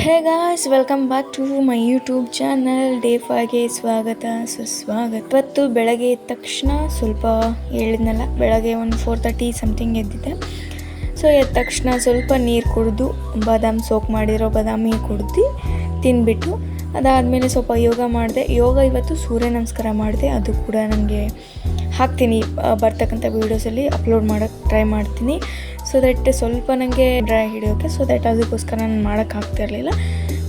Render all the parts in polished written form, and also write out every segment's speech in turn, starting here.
Hey guys, welcome back to my YouTube channel. Day 5ಗೆ ಸ್ವಾಗತ ಸುಸ್ವಾಗತ. ಇವತ್ತು ಬೆಳಗ್ಗೆ ಎದ್ದ ತಕ್ಷಣ ಸ್ವಲ್ಪ ಹೇಳಿದ್ನಲ್ಲ, ಬೆಳಗ್ಗೆ ಒಂದು 4:30 ಸಮಥಿಂಗ್ ಎದ್ದಿದ್ದೆ. ಸೊ ಎದ್ದ ತಕ್ಷಣ ಸ್ವಲ್ಪ ನೀರು ಕುಡಿದು ಬಾದಾಮ್ ಸೋಕ್ ಮಾಡಿರೋ ಬಾದಾಮಿ ಕುಡ್ದು ತಿಂದ್ಬಿಟ್ಟು ಅದಾದಮೇಲೆ ಸ್ವಲ್ಪ ಯೋಗ ಮಾಡಿದೆ. ಯೋಗ ಇವತ್ತು ಸೂರ್ಯ ನಮಸ್ಕಾರ ಮಾಡಿದೆ. ಅದು ಕೂಡ ನನಗೆ ಹಾಕ್ತೀನಿ, ಬರ್ತಕ್ಕಂಥ ವೀಡಿಯೋಸಲ್ಲಿ ಅಪ್ಲೋಡ್ ಮಾಡೋಕ್ಕೆ ಟ್ರೈ ಮಾಡ್ತೀನಿ. ಸೊ ದಟ್ ಸ್ವಲ್ಪ ನನಗೆ ಡ್ರೈ ಹಿಡಿಯೋಕ್ಕೆ, ಸೊ ದಟ್ ಅದಕ್ಕೋಸ್ಕರ ನಾನು ಮಾಡೋಕ್ಕಾಗ್ತಿರಲಿಲ್ಲ.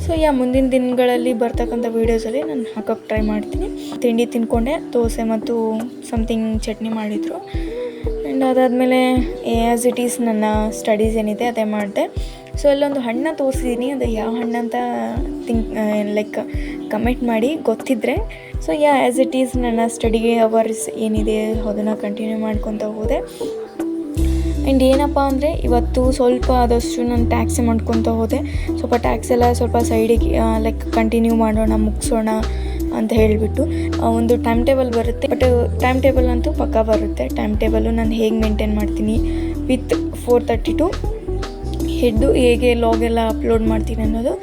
ಸೊ ಮುಂದಿನ ದಿನಗಳಲ್ಲಿ ಬರ್ತಕ್ಕಂಥ ವೀಡಿಯೋಸಲ್ಲಿ ನಾನು ಹಾಕೋಕ್ಕೆ ಟ್ರೈ ಮಾಡ್ತೀನಿ. ತಿಂಡಿ ತಿಂದ್ಕೊಂಡೆ, ದೋಸೆ ಮತ್ತು ಸಮಥಿಂಗ್ ಚಟ್ನಿ ಮಾಡಿದರು. ಆ್ಯಂಡ್ ಅದಾದಮೇಲೆ ಆ್ಯಸ್ ಇಟ್ ಈಸ್ ನನ್ನ ಸ್ಟಡೀಸ್ ಏನಿದೆ ಅದೇ ಮಾಡಿದೆ. ಸೊ ಅಲ್ಲೊಂದು ಹಣ್ಣು ತೋರಿಸಿದ್ದೀನಿ, ಅದು ಯಾವ ಹಣ್ಣು ಅಂತ ಲೈಕ್ ಕಮೆಂಟ್ ಮಾಡಿ ಗೊತ್ತಿದ್ದರೆ. ಸೊ ಆ್ಯಸ್ ಇಟ್ ಈಸ್ ನನ್ನ ಸ್ಟಡಿ ಅವರ್ಸ್ ಏನಿದೆ ಅದನ್ನು ಕಂಟಿನ್ಯೂ ಮಾಡ್ಕೊತ ಹೋದೆ. ಆ್ಯಂಡ್ ಏನಪ್ಪ ಅಂದರೆ ಇವತ್ತು ಸ್ವಲ್ಪ ಆದಷ್ಟು ನಾನು ಟ್ಯಾಕ್ಸೇ ಮಾಡ್ಕೊತ ಹೋದೆ. ಸ್ವಲ್ಪ ಟ್ಯಾಕ್ಸ್ ಎಲ್ಲ ಸ್ವಲ್ಪ ಸೈಡಿಗೆ ಲೈಕ್ ಕಂಟಿನ್ಯೂ ಮಾಡೋಣ, ಮುಗಿಸೋಣ ಅಂತ ಹೇಳಿಬಿಟ್ಟು ಒಂದು ಟೈಮ್ ಟೇಬಲ್ ಬರುತ್ತೆ. ಬಟ್ ಟೈಮ್ ಟೇಬಲ್ ಅಂತೂ ಪಕ್ಕಾ ಬರುತ್ತೆ. ಟೈಮ್ ಟೇಬಲು ನಾನು ಹೇಗೆ ಮೇಂಟೈನ್ ಮಾಡ್ತೀನಿ ವಿತ್ 4:32 ಹಿಡಿದು ಹೇಗೆ ಲಾಗೆಲ್ಲ ಅಪ್ಲೋಡ್ ಮಾಡ್ತೀನಿ ಅನ್ನೋದು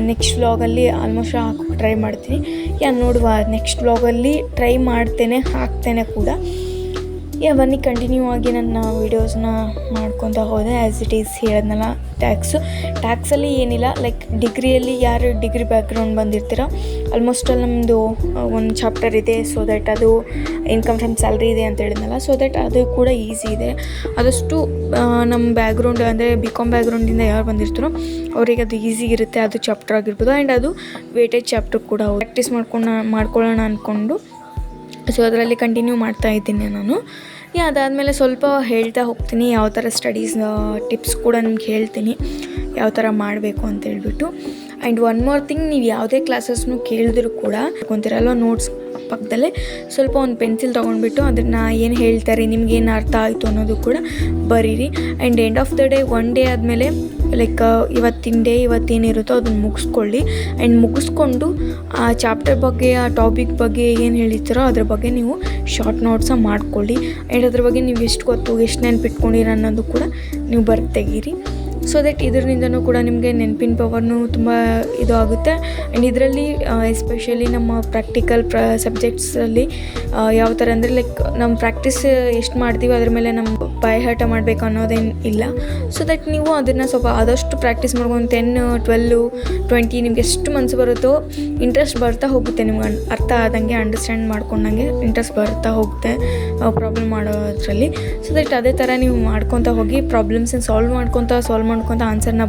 ನೆಕ್ಸ್ಟ್ ವ್ಲಾಗಲ್ಲಿ ಆಲ್ಮೋಸ್ಟ್ ಹಾಕೋಕ್ಕೆ ಟ್ರೈ ಮಾಡ್ತೀನಿ. ನೋಡುವ, ನೆಕ್ಸ್ಟ್ ವ್ಲಾಗಲ್ಲಿ ಟ್ರೈ ಮಾಡ್ತೇನೆ, ಹಾಕ್ತೇನೆ ಕೂಡ. ಬನ್ನಿ ಕಂಟಿನ್ಯೂ ಆಗಿ ನನ್ನ ವೀಡಿಯೋಸ್ನ ಮಾಡ್ಕೊತ ಹೋದೆ. ಆ್ಯಸ್ ಇಟ್ ಈಸ್ ಹೇಳಿದ್ನಲ್ಲ, ಟ್ಯಾಕ್ಸಲ್ಲಿ ಏನಿಲ್ಲ, ಲೈಕ್ ಡಿಗ್ರಿಯಲ್ಲಿ ಯಾರು ಡಿಗ್ರಿ ಬ್ಯಾಕ್ಗ್ರೌಂಡ್ ಬಂದಿರ್ತೀರೋ ಆಲ್ಮೋಸ್ಟ್ ಅಲ್ಲಿ ನಮ್ಮದು ಒಂದು ಚಾಪ್ಟರ್ ಇದೆ. ಸೊ ದಟ್ ಅದು ಇನ್ಕಮ್ ಫ್ರಮ್ ಸ್ಯಾಲ್ರಿ ಇದೆ ಅಂತ ಹೇಳಿದ್ನಲ್ಲ, ಸೊ ದಟ್ ಅದು ಕೂಡ ಈಸಿ ಇದೆ. ಆದಷ್ಟು ನಮ್ಮ ಬ್ಯಾಕ್ಗ್ರೌಂಡ್ ಅಂದರೆ BCom ಬ್ಯಾಕ್ಗ್ರೌಂಡಿಂದ ಯಾರು ಬಂದಿರ್ತಾರೋ ಅವರಿಗೆ ಅದು ಈಸಿ ಇರುತ್ತೆ, ಅದು ಚಾಪ್ಟರ್ ಆಗಿರ್ಬೋದು. ಆ್ಯಂಡ್ ಅದು ವೇಟೇಜ್ ಚಾಪ್ಟರ್ ಕೂಡ ಪ್ರಾಕ್ಟೀಸ್ ಮಾಡ್ಕೊಳ್ಳೋಣ ಅಂದ್ಕೊಂಡು ಸೊ ಅದರಲ್ಲಿ ಕಂಟಿನ್ಯೂ ಮಾಡ್ತಾ ಇದ್ದೀನಿ ನಾನು. ಅದಾದಮೇಲೆ ಸ್ವಲ್ಪ ಹೇಳ್ತಾ ಹೋಗ್ತೀನಿ, ಯಾವ ಥರ ಸ್ಟಡೀಸ್ ಟಿಪ್ಸ್ ಕೂಡ ನಿಮ್ಗೆ ಹೇಳ್ತೀನಿ, ಯಾವ ಥರ ಮಾಡಬೇಕು ಅಂತ ಹೇಳ್ಬಿಟ್ಟು. ಆ್ಯಂಡ್ ಒನ್ ಮೋರ್ ಥಿಂಗ್, ನೀವು ಯಾವುದೇ ಕ್ಲಾಸಸ್ನು ಕೇಳಿದ್ರು ಕೂಡ ಕೊಂತಿರಲ್ಲ, ನೋಟ್ಸ್ ಪಕ್ಕದಲ್ಲೇ ಸ್ವಲ್ಪ ಒಂದು ಪೆನ್ಸಿಲ್ ತೊಗೊಂಡ್ಬಿಟ್ಟು ಅದನ್ನು ಏನು ಹೇಳ್ತಾರೆ, ನಿಮ್ಗೇನು ಅರ್ಥ ಆಯಿತು ಅನ್ನೋದು ಕೂಡ ಬರೀರಿ. And end of the day, one day ಆದಮೇಲೆ ಲೈಕ್ ಇವತ್ತೇನಿರುತ್ತೋ ಅದನ್ನು ಮುಗಿಸ್ಕೊಳ್ಳಿ. ಆ್ಯಂಡ್ ಮುಗಿಸ್ಕೊಂಡು ಆ ಚಾಪ್ಟರ್ ಬಗ್ಗೆ, ಆ ಟಾಪಿಕ್ ಬಗ್ಗೆ ಏನು ಹೇಳಿರ್ತಾರೋ ಅದ್ರ ಬಗ್ಗೆ ನೀವು ಶಾರ್ಟ್ ನೋಟ್ಸ ಮಾಡ್ಕೊಳ್ಳಿ. ಆ್ಯಂಡ್ ಅದ್ರ ಬಗ್ಗೆ ನೀವು ಎಷ್ಟು ಗೊತ್ತು, ಎಷ್ಟು ನೆನಪಿಟ್ಕೊಂಡಿರ ಅನ್ನೋದು ಕೂಡ ನೀವು ಬರೆದು ತೆಗೀರಿ. ಸೊ ದಟ್ ಇದರಿಂದನೂ ಕೂಡ ನಿಮಗೆ ನೆನಪಿನ ಪವರ್ನು ತುಂಬ ಇದು ಆಗುತ್ತೆ. ಆ್ಯಂಡ್ ಇದರಲ್ಲಿ ಎಸ್ಪೆಷಲಿ ನಮ್ಮ ಪ್ರಾಕ್ಟಿಕಲ್ ಸಬ್ಜೆಕ್ಟ್ಸಲ್ಲಿ ಯಾವ ಥರ ಅಂದರೆ ಲೈಕ್ ನಮ್ಮ ಪ್ರಾಕ್ಟೀಸ್ ಎಷ್ಟು ಮಾಡ್ತೀವಿ ಅದ್ರ ಮೇಲೆ ನಮ್ಮ ಬಾಯ್ಹಾಟ ಮಾಡಬೇಕು ಅನ್ನೋದೇನು ಇಲ್ಲ. ಸೊ ದಟ್ ನೀವು ಅದನ್ನು ಸ್ವಲ್ಪ ಆದಷ್ಟು ಪ್ರಾಕ್ಟೀಸ್ ಮಾಡ್ಕೊಂಡು 10, 12, 20 ನಿಮ್ಗೆ ಎಷ್ಟು ಮನಸ್ಸು ಬರುತ್ತೋ ಇಂಟ್ರೆಸ್ಟ್ ಬರ್ತಾ ಹೋಗುತ್ತೆ. ನಿಮ್ಗೆ ಅರ್ಥ ಆದಂಗೆ, ಅಂಡರ್ಸ್ಟ್ಯಾಂಡ್ ಮಾಡ್ಕೊಂಡಂಗೆ ಇಂಟ್ರೆಸ್ಟ್ ಬರ್ತಾ ಹೋಗುತ್ತೆ ಪ್ರಾಬ್ಲಮ್ ಮಾಡೋದ್ರಲ್ಲಿ. ಸೊ ದಟ್ ಅದೇ ಥರ ನೀವು ಮಾಡ್ಕೊತ ಹೋಗಿ, ಪ್ರಾಬ್ಲಮ್ಸನ್ನು ಸಾಲ್ವ್ ಮಾಡ್ಕೊತ ಆನ್ಸರ್ನ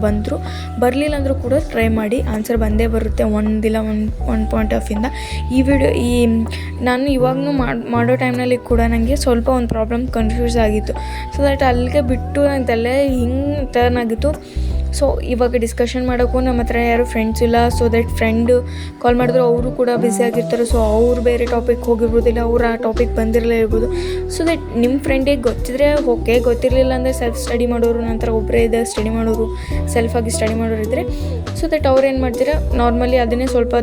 ಬರಲಿಲ್ಲ ಅಂದರೂ ಕೂಡ ಟ್ರೈ ಮಾಡಿ, ಆನ್ಸರ್ ಬಂದೇ ಬರುತ್ತೆ ಒಂದಿಲ್ಲ ಒಂದು ಪಾಯಿಂಟ್ ಆಫ್ ಇಂದ. ನಾನು ಇವಾಗೂ ಮಾಡೋ ಟೈಮ್ನಲ್ಲಿ ಕೂಡ ನನಗೆ ಸ್ವಲ್ಪ ಒಂದು ಪ್ರಾಬ್ಲಮ್ ಕನ್ಫ್ಯೂಸ್ ಆಗಿತ್ತು. ಸೊ ದಟ್ ಅಲ್ಲಿಗೆ ಬಿಟ್ಟು ನನ್ನ ತಲೆ ಹಿಂಗೆ ಟರ್ನ್ ಆಗಿತ್ತು. ಸೊ ಇವಾಗ ಡಿಸ್ಕಷನ್ ಮಾಡೋಕ್ಕೂ ನಮ್ಮ ಹತ್ರ ಯಾರು ಫ್ರೆಂಡ್ಸ್ ಇಲ್ಲ. ಸೊ ದಟ್ ಫ್ರೆಂಡು ಕಾಲ್ ಮಾಡಿದ್ರು ಅವರು ಕೂಡ ಬ್ಯುಸಿ ಆಗಿರ್ತಾರೆ. ಸೊ ಅವ್ರು ಬೇರೆ ಟಾಪಿಕ್ ಹೋಗಿರ್ಬೋದಿಲ್ಲ, ಅವ್ರು ಆ ಟಾಪಿಕ್ ಬಂದಿರಲೇ ಇರ್ಬೋದು. ಸೊ ದಟ್ ನಿಮ್ಮ ಫ್ರೆಂಡಿಗೆ ಗೊತ್ತಿದ್ರೆ ಓಕೆ, ಗೊತ್ತಿರಲಿಲ್ಲ ಅಂದರೆ ಸೆಲ್ಫ್ ಸ್ಟಡಿ ಮಾಡೋರು, ನಂತರ ಒಬ್ಬರೇ ಇದೆ ಸ್ಟಡಿ ಮಾಡೋರು, ಸೆಲ್ಫಾಗಿ ಸ್ಟಡಿ ಮಾಡೋರು ಇದ್ದರೆ, ಸೊ ದಟ್ ಅವ್ರು ಏನು ಮಾಡ್ತೀರಾ, ನಾರ್ಮಲಿ ಅದನ್ನೇ ಸ್ವಲ್ಪ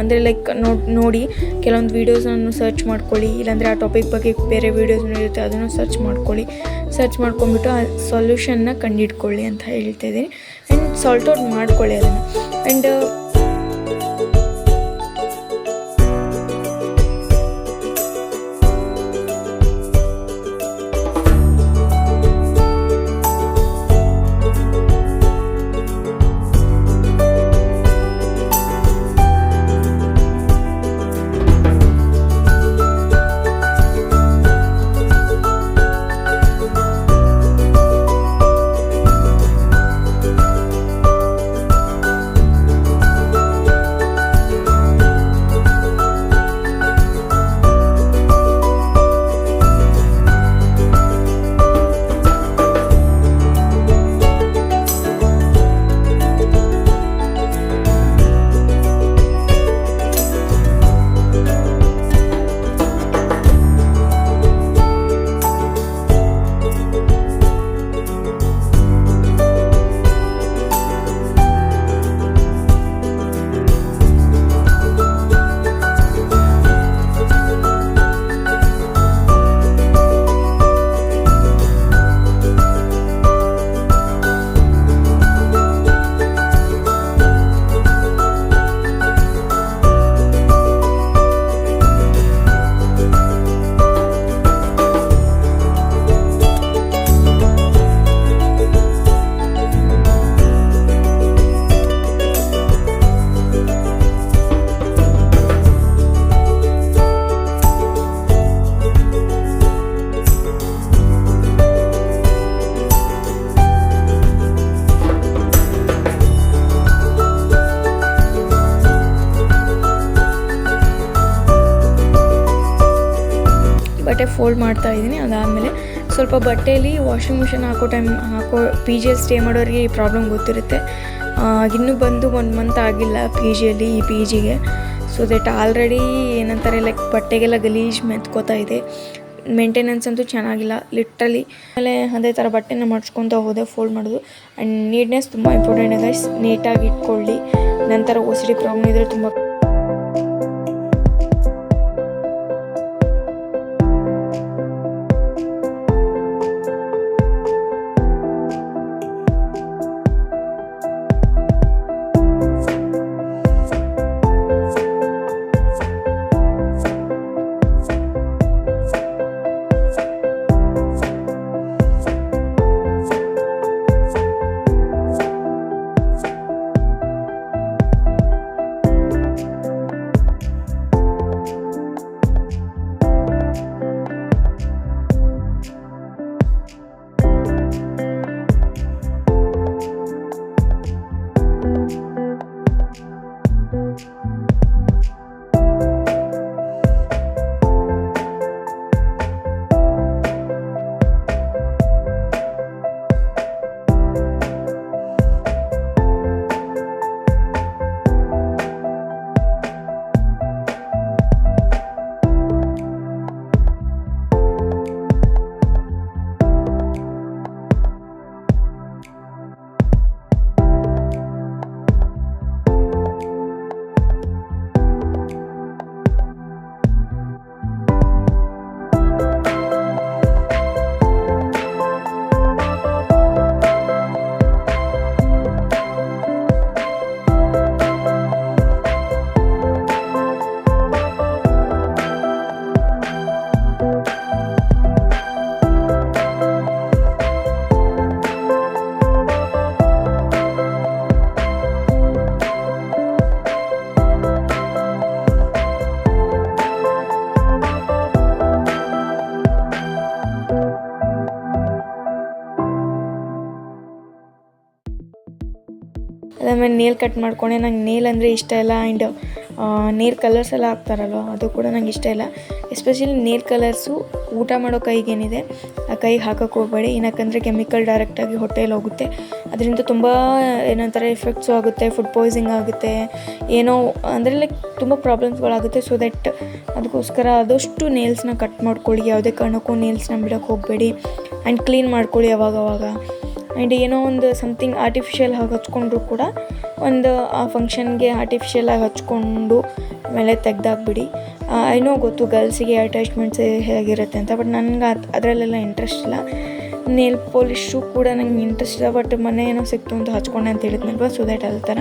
ಅಂದರೆ ಲೈಕ್ ನೋಡಿ ಕೆಲವೊಂದು ವೀಡಿಯೋಸನ್ನು ಸರ್ಚ್ ಮಾಡ್ಕೊಳ್ಳಿ. ಇಲ್ಲಾಂದರೆ ಆ ಟಾಪಿಕ್ ಬಗ್ಗೆ ಬೇರೆ ವೀಡಿಯೋಸ್ ಇರುತ್ತೆ, ಅದನ್ನು ಸರ್ಚ್ ಮಾಡ್ಕೊಂಬಿಟ್ಟು ಆ ಸೊಲ್ಯೂಷನ್ನ ಕಂಡುಹಿಡ್ಕೊಳ್ಳಿ ಅಂತ ಹೇಳ್ತಾಯಿದ್ದೀನಿ. ಆ್ಯಂಡ್ ಸಾಲ್ಟ್ ಔಟ್ ಮಾಡ್ಕೊಳ್ಳಿ ಅದನ್ನು. ಆ್ಯಂಡ್ ಫೋಲ್ಡ್ ಮಾಡ್ತಾ ಇದ್ದೀನಿ. ಅದಾದಮೇಲೆ ಸ್ವಲ್ಪ ಬಟ್ಟೆಯಲ್ಲಿ ವಾಷಿಂಗ್ ಮಿಷಿನ್ ಹಾಕೋ ಪಿ ಜಿಯಲ್ಲಿ ಸ್ಟೇ ಮಾಡೋರಿಗೆ ಈ ಪ್ರಾಬ್ಲಮ್ ಗೊತ್ತಿರುತ್ತೆ. ಇನ್ನೂ ಬಂದು 1 ಮಂತ್ ಆಗಿಲ್ಲ ಈ ಪಿ ಜಿಗೆ. ಸೊ ದಟ್ ಆಲ್ರೆಡಿ ಏನಂತಾರೆ ಲೈಕ್ ಬಟ್ಟೆಗೆಲ್ಲ ಗಲೀಜು ಮೆತ್ಕೋತಾ ಇದೆ. ಮೇಂಟೆನೆನ್ಸ್ ಅಂತೂ ಚೆನ್ನಾಗಿಲ್ಲ ಲಿಟ್ರಲಿ. ಆಮೇಲೆ ಅದೇ ಥರ ಬಟ್ಟೆನ ಮಾಡಿಸ್ಕೊತಾ ಹೋದೆ ಫೋಲ್ಡ್ ಮಾಡೋದು. ಆ್ಯಂಡ್ ನೀಟ್ನೆಸ್ ತುಂಬ ಇಂಪಾರ್ಟೆಂಟ್ ಗೈಸ್. ನೀಟಾಗಿ ಇಟ್ಕೊಳ್ಳಿ. ನಂತರ OCD ಪ್ರಾಬ್ಲಮ್ ಇದ್ದರೆ ತುಂಬ ಅದಾದಮೇಲೆ ನೇಲ್ ಕಟ್ ಮಾಡ್ಕೊಂಡೆ. ನಂಗೆ ನೇಲ್ ಅಂದರೆ ಇಷ್ಟ ಇಲ್ಲ. ಆ್ಯಂಡ್ ನೇಲ್ ಕಲರ್ಸ್ ಎಲ್ಲ ಹಾಕ್ತಾರಲ್ವ ಅದು ಕೂಡ ನಂಗೆ ಇಷ್ಟ ಇಲ್ಲ. ಎಸ್ಪೆಷಲಿ ನೇಲ್ ಕಲರ್ಸು ಊಟ ಮಾಡೋ ಕೈಗೇನಿದೆ ಆ ಕೈಗೆ ಹಾಕೋಕ್ಕೆ ಹೋಗಬೇಡಿ. ಏನಕ್ಕಂದರೆ ಕೆಮಿಕಲ್ ಡೈರೆಕ್ಟಾಗಿ ಹೊಟ್ಟೆಯಲ್ಲಿ ಹೋಗುತ್ತೆ. ಅದರಿಂದ ತುಂಬ ಏನಂತಾರೆ ಎಫೆಕ್ಟ್ಸು ಆಗುತ್ತೆ, ಫುಡ್ ಪಾಯ್ಸಿಂಗ್ ಆಗುತ್ತೆ, ಏನೋ ಅಂದರೆ ಲೈಕ್ ತುಂಬ ಪ್ರಾಬ್ಲಮ್ಸ್ಗಳಾಗುತ್ತೆ. ಸೊ ದಟ್ ಅದಕ್ಕೋಸ್ಕರ ಆದಷ್ಟು ನೇಲ್ಸ್ನ ಕಟ್ ಮಾಡ್ಕೊಳ್ಳಿ. ಯಾವುದೇ ಕಾರಣಕ್ಕೂ ನೇಲ್ಸ್ನ ಬಿಡೋಕ್ಕೆ ಹೋಗಬೇಡಿ. ಆ್ಯಂಡ್ ಕ್ಲೀನ್ ಮಾಡ್ಕೊಳ್ಳಿ ಅವಾಗವಾಗ. ಆ್ಯಂಡ್ ಏನೋ ಒಂದು ಸಮಥಿಂಗ್ ಆರ್ಟಿಫಿಷಿಯಲ್ ಆಗಿ ಹಚ್ಕೊಂಡ್ರು ಕೂಡ ಒಂದು ಆ ಫಂಕ್ಷನ್ಗೆ ಆರ್ಟಿಫಿಷಿಯಲ್ ಆಗಿ ಹಚ್ಕೊಂಡು ಆಮೇಲೆ ತೆಗ್ದಾಕ್ಬಿಡಿ. ಏನೋ ಗೊತ್ತು ಗರ್ಲ್ಸಿಗೆ ಅಟ್ಯಾಚ್ಮೆಂಟ್ಸ್ ಹೇಗಿರುತ್ತೆ ಅಂತ, ಬಟ್ ನನಗೆ ಅದರಲ್ಲೆಲ್ಲ ಇಂಟ್ರೆಸ್ಟ್ ಇಲ್ಲ. ನೇಲ್ ಪಾಲಿಶು ಕೂಡ ನಂಗೆ ಇಂಟ್ರೆಸ್ಟ್ ಇಲ್ಲ, ಬಟ್ ಮನೆ ಏನೋ ಸಿಕ್ತು ಅಂತ ಹಚ್ಕೊಂಡೆ ಅಂತ ಹೇಳಿದ್ನಲ್ವ, ಸೊ ದ್ಯಾಟ್ ಅದೇ ಥರ.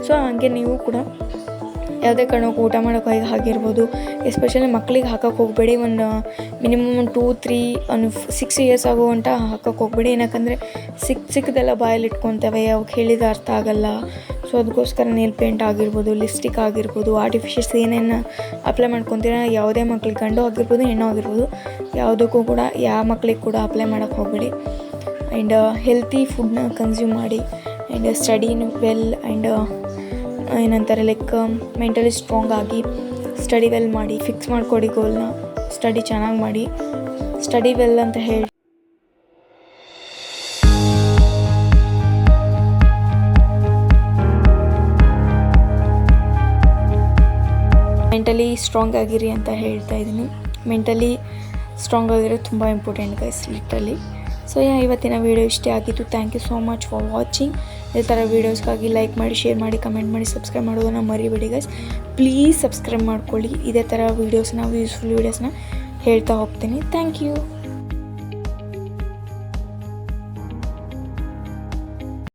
ಸೊ ಹಾಗೆ ನೀವು ಕೂಡ ಯಾವುದೇ ಕಾರಣಕ್ಕೂ ಊಟ ಮಾಡೋಕೆ ಆಗಿರ್ಬೋದು, ಎಸ್ಪೆಷಲಿ ಮಕ್ಕಳಿಗೆ ಹಾಕೋಕ್ಕೆ ಹೋಗಬೇಡಿ. ಒಂದು ಮಿನಿಮಮ್ 2-3 6 ಇಯರ್ಸ್ ಆಗೋ ಗಂಟ ಹಾಕೋಕ್ಕೆ ಹೋಗಬೇಡಿ. ಏನಕ್ಕಂದರೆ ಸಿಕ್ಕದೆಲ್ಲ ಬಾಯಲ್ಲಿ ಇಟ್ಕೊತವೆ, ಅವಕ್ಕೆ ಹೇಳಿದ ಅರ್ಥ ಆಗಲ್ಲ. ಸೊ ಅದಕ್ಕೋಸ್ಕರ ನೇಲ್ ಪೇಂಟ್ ಆಗಿರ್ಬೋದು, ಲಿಪ್ಸ್ಟಿಕ್ ಆಗಿರ್ಬೋದು, ಆರ್ಟಿಫಿಷಿಯಲ್ಸ್ ಏನೇನು ಅಪ್ಲೈ ಮಾಡ್ಕೊತೀರ, ಯಾವುದೇ ಮಕ್ಳಿಗೆ ಗಂಡು ಆಗಿರ್ಬೋದು ಹೆಣ್ಣು ಆಗಿರ್ಬೋದು, ಯಾವುದಕ್ಕೂ ಕೂಡ ಯಾವ ಮಕ್ಳಿಗೆ ಕೂಡ ಅಪ್ಲೈ ಮಾಡೋಕ್ಕೆ ಹೋಗಬೇಡಿ. ಆ್ಯಂಡ್ ಹೆಲ್ತಿ ಫುಡ್ನ ಕನ್ಸ್ಯೂಮ್ ಮಾಡಿ. ಆ್ಯಂಡ್ ಸ್ಟಡಿನ ವೆಲ್ ಆ್ಯಂಡ್ ಏನಂತಾರೆ ಲೈಕ್ ಮೆಂಟಲಿ ಸ್ಟ್ರಾಂಗ್ ಆಗಿ ಸ್ಟಡಿ ವೆಲ್ ಮಾಡಿ. ಫಿಕ್ಸ್ ಮಾಡಿಕೊಡಿ ಗೋಲ್ನ. ಸ್ಟಡಿ ಚೆನ್ನಾಗಿ ಮಾಡಿ, ಸ್ಟಡಿ ವೆಲ್ ಅಂತ ಹೇಳಿ. ಮೆಂಟಲಿ ಸ್ಟ್ರಾಂಗ್ ಆಗಿರಿ ಅಂತ ಹೇಳ್ತಾ ಇದ್ದೀನಿ. ಮೆಂಟಲಿ ಸ್ಟ್ರಾಂಗ್ ಆಗಿರೋದು ತುಂಬ ಇಂಪಾರ್ಟೆಂಟ್ ಗೈಸ್, ಲಿಟ್ರಲಿ. ಸೊ ಇವತ್ತಿನ ವೀಡಿಯೋ ಇಷ್ಟೇ ಆಗಿತ್ತು. Thank you so much for watching. ಇದೇ ಥರ ವೀಡಿಯೋಸ್ಗಾಗಿ ಲೈಕ್ ಮಾಡಿ, ಶೇರ್ ಮಾಡಿ, ಕಮೆಂಟ್ ಮಾಡಿ, ಸಬ್ಸ್ಕ್ರೈಬ್ ಮಾಡೋದನ್ನು ಮರಿಬೇಡಿ ಗೈಸ್. ಪ್ಲೀಸ್ ಸಬ್ಸ್ಕ್ರೈಬ್ ಮಾಡ್ಕೊಳ್ಳಿ. ಇದೇ ಥರ ವೀಡಿಯೋಸ್ನ ಯೂಸ್ಫುಲ್ ವೀಡಿಯೋಸ್ನ ಹೇಳ್ತಾ ಹೋಗ್ತೀನಿ. Thank you.